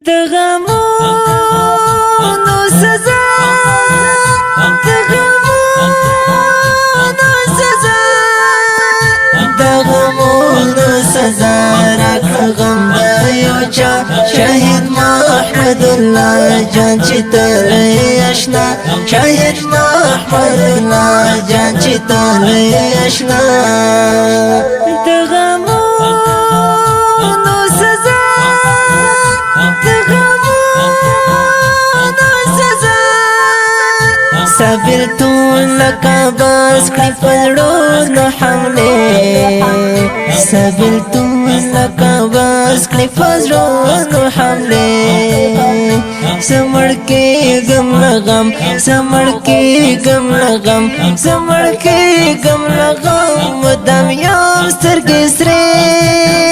د غمونو سزا د غمونو سزا د غمونو سزا راکړه غم د یو چا شهید محمد الله جان چې تر آشنا شهید محمد الله جان چې تر آشنا د غمونو سزا د غمونو سزا صبر ټول لکه بس کړي پړونو حمله صبر ټول لکه بس کړي پړونو حمله سمړ کې غم لغم سمړ کې غم لغم سمړ کې غم لغم مدام یو سترګې سره